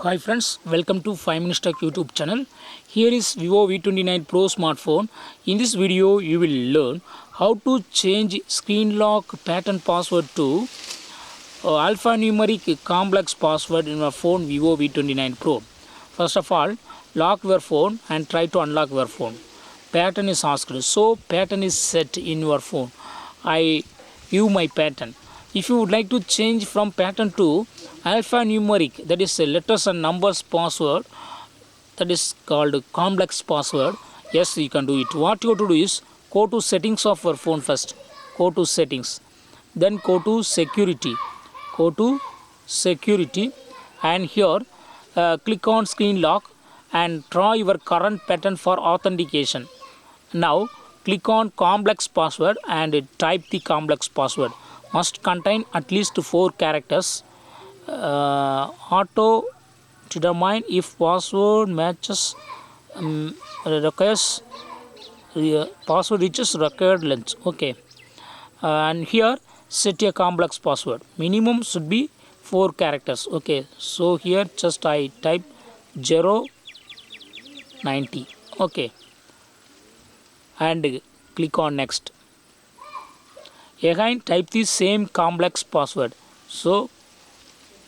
Hi friends, welcome to 5 Minutes Tech YouTube channel. Here is Vivo V29 Pro smartphone. In this video, you will learn how to change screen lock pattern password to alphanumeric complex password in your phone Vivo V29 Pro. First of all, lock your phone and try to unlock your phone. Pattern is asked, so pattern is set in your phone. I view my pattern. If you would like to change from pattern to alphanumeric, that is letters and numbers password, that is called complex password, yes, you can do it. What you have to do is go to settings of your phone first. Go to settings, then go to security. Go to security, and here click on screen lock and try your current pattern for authentication. Now click on complex password and type the complex password. Must contain at least 4 characters. Auto determine if password matches requires password reaches required length. Okay, and here set a complex password. Minimum should be 4 characters. Okay, so here just I type 090. Okay, and click on next. Again type the same complex password. So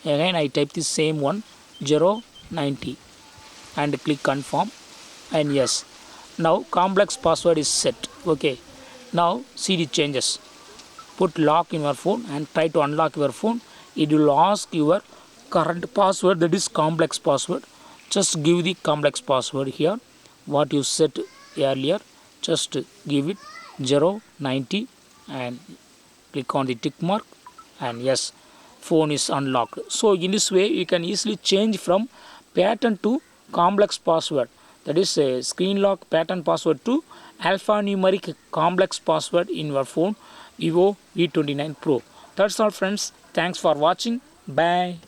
again I type the same one 090 and click confirm, and yes, now complex password is set. Okay, now see the changes. Put lock in your phone and try to unlock your phone. It will ask your current password, that is complex password. Just give the complex password here what you set earlier. Just give it 090 and click on the tick mark, and yes, phone is unlocked. So in this way you can easily change from pattern to complex password, that is a screen lock pattern password, to alphanumeric complex password in your phone Vivo V29 Pro. That's all friends. Thanks for watching. Bye.